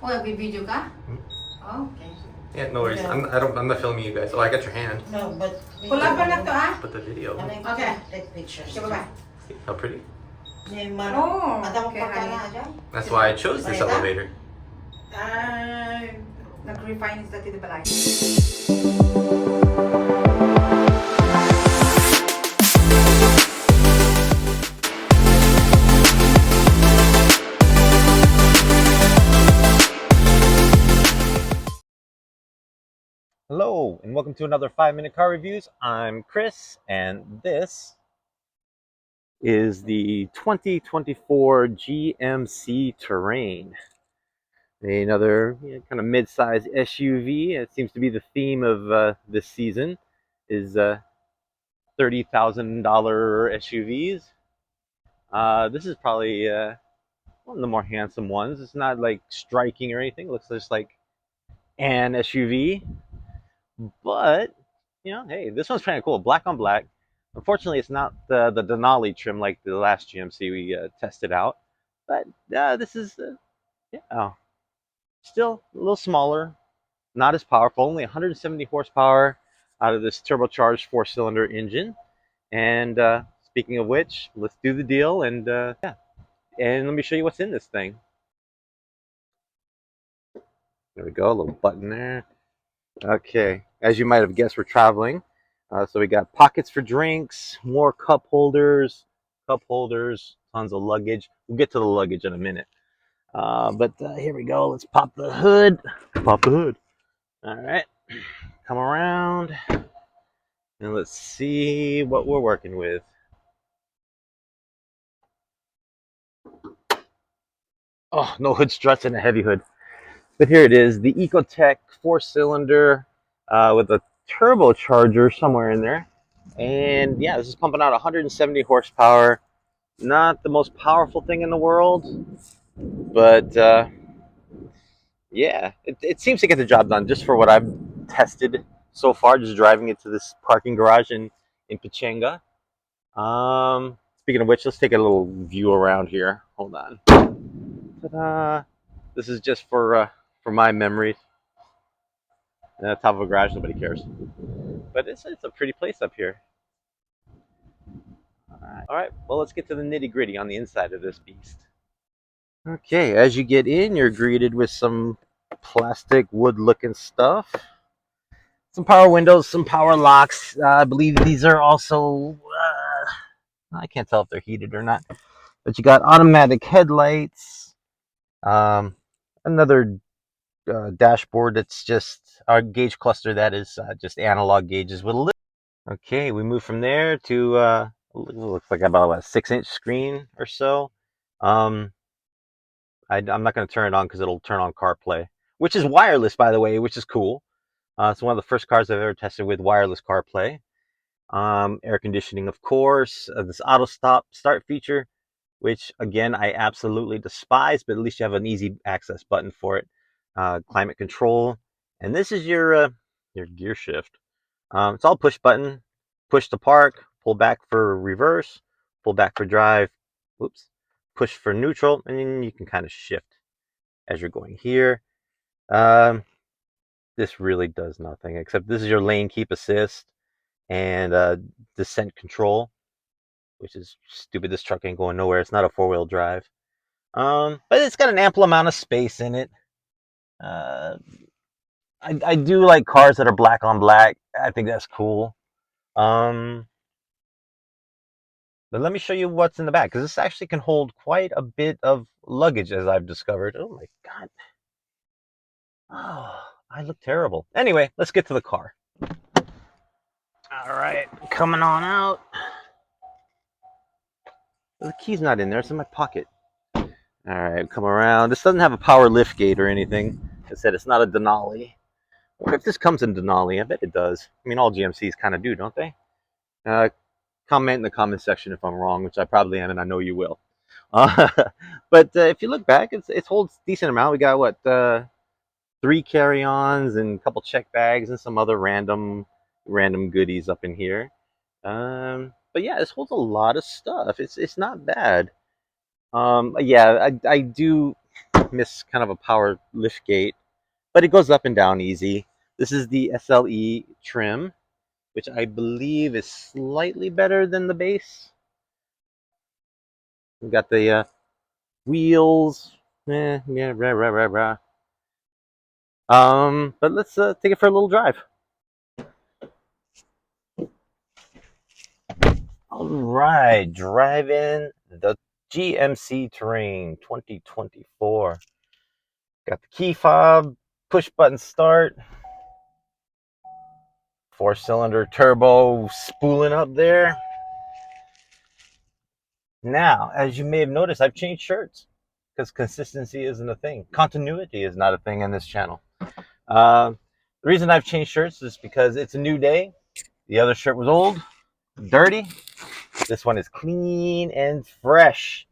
Oh, video ka? Oh, okay. Yeah, no worries. I'm not filming you guys. Oh, I got your hand. No, but Pula pa na to, ah? But the video. Okay. Take pictures. Okay, bye-bye. See how pretty? Oh, okay. That's why I chose this elevator. Nag-refine is dati di balay. Hello, and welcome to another 5-minute car reviews. I'm Chris, and this is the 2024 GMC Terrain. Another kind of mid-size SUV. It seems to be the theme of this season is $30,000 SUVs. This is probably one of the more handsome ones. It's not like striking or anything. It looks just like an SUV. But, hey, this one's kind of cool. Black on black. Unfortunately, it's not the Denali trim like the last GMC we tested out. But this is, still a little smaller. Not as powerful. Only 170 horsepower out of this turbocharged 4-cylinder engine. And speaking of which, let's do the deal. And and let me show you what's in this thing. There we go. A little button there. Okay, as you might have guessed, we're traveling. So we got pockets for drinks, more cup holders, tons of luggage. We'll get to the luggage in a minute. But here we go. Let's pop the hood. Pop the hood. All right, come around, and let's see what we're working with. Oh, no hood struts and a heavy hood. But here it is, the Ecotec 4-cylinder with a turbocharger somewhere in there. And yeah, this is pumping out 170 horsepower. Not the most powerful thing in the world, but yeah, it seems to get the job done just for what I've tested so far, just driving it to this parking garage in Pachanga. Speaking of which, let's take a little view around here. Hold on. Ta-da! This is just for my memories. Top of a garage, nobody cares. But it's a pretty place up here. All right, well, let's get to the nitty gritty on the inside of this beast. Okay, as you get in, you're greeted with some plastic wood looking stuff. Some power windows, some power locks. I believe these are also, I can't tell if they're heated or not. But you got automatic headlights. Another dashboard that's just our gauge cluster that is just analog gauges with a little. Okay, we move from there to looks like about a 6-inch screen or so. I'm not going to turn it on because it'll turn on CarPlay, which is wireless, by the way, which is cool. It's one of the first cars I've ever tested with wireless CarPlay. Air conditioning, of course. This auto start feature, which again I absolutely despise, but at least you have an easy access button for it. Climate control, and this is your gear shift. It's all push button. Push to park, pull back for reverse, pull back for drive. Whoops. Push for neutral, and then you can kind of shift as you're going here. This really does nothing except this is your lane keep assist and descent control, which is stupid. This truck ain't going nowhere. It's not a 4-wheel drive. But it's got an ample amount of space in it. I do like cars that are black on black. I think that's cool. But let me show you what's in the back, because this actually can hold quite a bit of luggage, as I've discovered. Oh my god. Oh, I look terrible. Anyway, let's get to the car. All right, coming on out. The key's not in there. It's in my pocket. All right, come around. This doesn't have a power lift gate or anything. I said it's not a Denali. What if this comes in Denali? I bet it does. I mean, all GMCs kind of do, don't they? Comment in the comment section if I'm wrong, which I probably am, and I know you will. But if you look back, it holds a decent amount. We got what 3 carry-ons and a couple check bags and some other random goodies up in here. But yeah, this holds a lot of stuff. It's not bad. Yeah, I do miss kind of a power lift gate, but it goes up and down easy. This is the SLE trim, which I believe is slightly better than the base. We got the wheels. Yeah, rah, rah, rah, rah. But let's take it for a little drive. All right, driving the GMC Terrain 2024. Got the key fob, push button start, 4-cylinder turbo spooling up there. Now, as you may have noticed, I've changed shirts because consistency isn't a thing. Continuity is not a thing in this channel. The reason I've changed shirts is because it's a new day. The other shirt was old, dirty. This one is clean and fresh.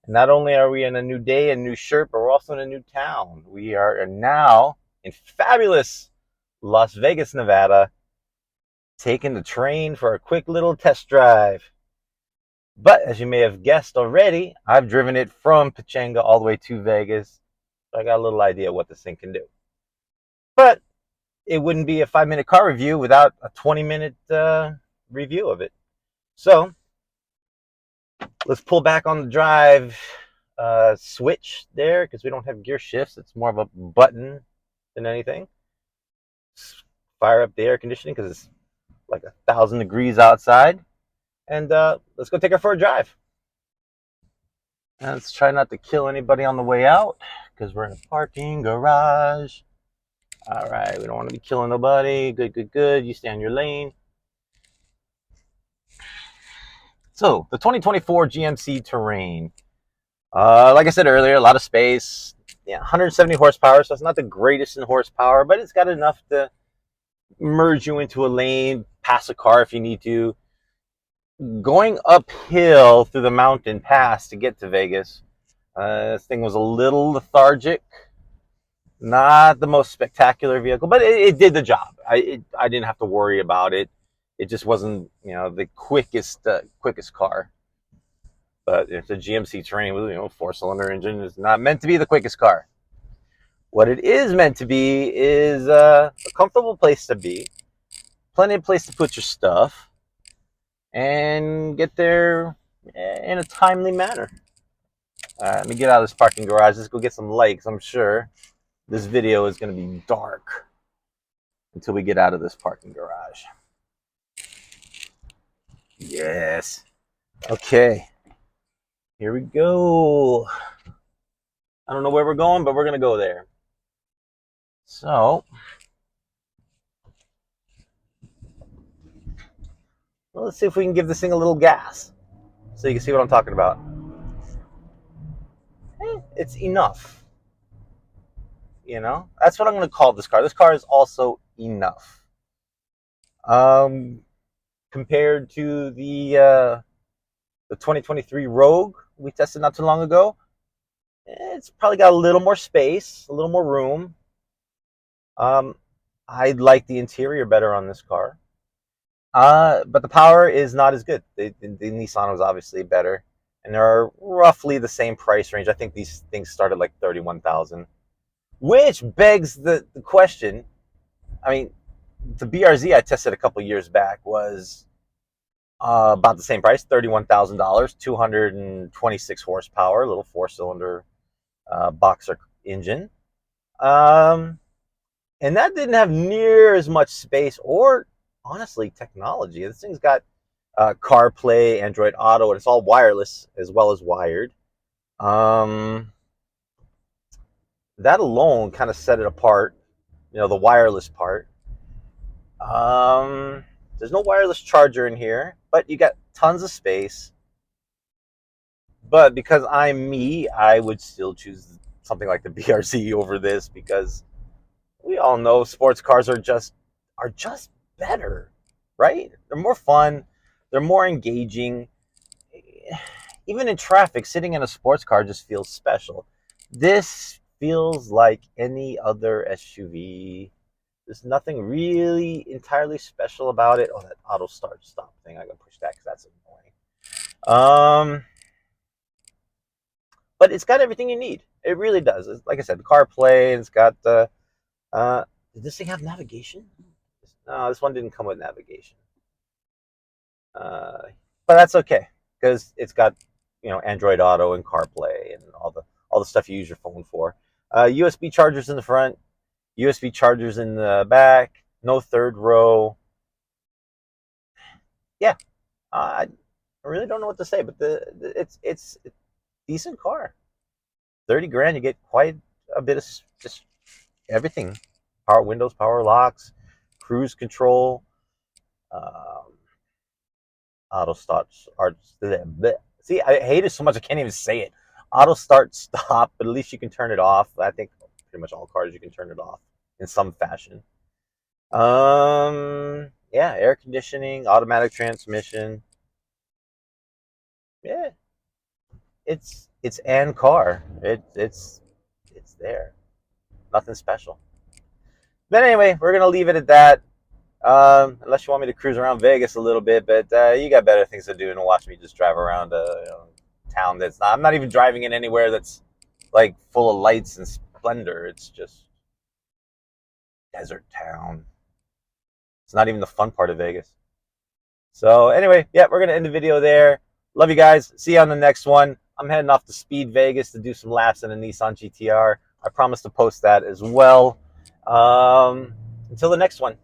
Not only are we in a new day, a new shirt, but we're also in a new town. We are now in fabulous Las Vegas, Nevada, taking the train for a quick little test drive. But as you may have guessed already, I've driven it from Pechanga all the way to Vegas. So I got a little idea what this thing can do. But it wouldn't be a 5-minute car review without a 20-minute review of it. So let's pull back on the drive switch there because we don't have gear shifts. It's more of a button than anything. Fire up the air conditioning because it's like 1,000 degrees outside. And let's go take her for a drive. And let's try not to kill anybody on the way out because we're in a parking garage. All right, we don't want to be killing nobody. Good, good, good. You stay on your lane. So, the 2024 GMC Terrain. Like I said earlier, a lot of space. Yeah, 170 horsepower, so it's not the greatest in horsepower, but it's got enough to merge you into a lane, pass a car if you need to. Going uphill through the mountain pass to get to Vegas, this thing was a little lethargic. Not the most spectacular vehicle, but it did the job. I didn't have to worry about it. It just wasn't, the quickest car. But it's a GMC Terrain with 4-cylinder engine. It's not meant to be the quickest car. What it is meant to be is a comfortable place to be, plenty of place to put your stuff, and get there in a timely manner. Let me get out of this parking garage. Let's go get some light, because I'm sure this video is going to be dark until we get out of this parking garage. Yes. Okay. Here we go. I don't know where we're going, but we're going to go there. So, well, let's see if we can give this thing a little gas so you can see what I'm talking about. It's enough. That's what I'm going to call this car. This car is also enough. Compared to the 2023 Rogue we tested not too long ago, it's probably got a little more space, a little more room. I like the interior better on this car. But the power is not as good. The Nissan was obviously better. And they're roughly the same price range. I think these things start at like $31,000. Which begs the question. I mean, the BRZ I tested a couple years back was about the same price, $31,000, 226 horsepower, little 4-cylinder boxer engine. And that didn't have near as much space or, honestly, technology. This thing's got CarPlay, Android Auto, and it's all wireless as well as wired. That alone kind of set it apart, the wireless part. There's no wireless charger in here, but you got tons of space. But because I'm me, I would still choose something like the BRZ over this because we all know sports cars are just better, right? They're more fun, they're more engaging. Even in traffic, sitting in a sports car just feels special. This feels like any other SUV. There's nothing really entirely special about it. Oh, that auto start stop thing, I gotta push that because that's annoying. but it's got everything you need. It really does. It's, like I said, CarPlay. It's got the. Did this thing have navigation? No, this one didn't come with navigation. But that's okay because it's got Android Auto and CarPlay and all the stuff you use your phone for. USB chargers in the front, USB chargers in the back. No third row. Yeah, I really don't know what to say, but it's a decent car. 30 grand, you get quite a bit of just everything: power windows, power locks, cruise control. Um, Auto starts are see, I hate it so much I can't even say it. Auto start stop, but at least you can turn it off. I think pretty much all cars you can turn it off in some fashion. Yeah, air conditioning, automatic transmission. Yeah, it's an car. It's there. Nothing special. But anyway, we're gonna leave it at that. Unless you want me to cruise around Vegas a little bit, but you got better things to do than watch me just drive around a town that's not. I'm not even driving in anywhere that's like full of lights and splendor. It's just desert town. It's not even the fun part of Vegas. So anyway, yeah, we're gonna end the video there. Love you guys. See you on the next one. I'm heading off to Speed Vegas to do some laps in a Nissan GTR. I promise to post that as well. Until the next one.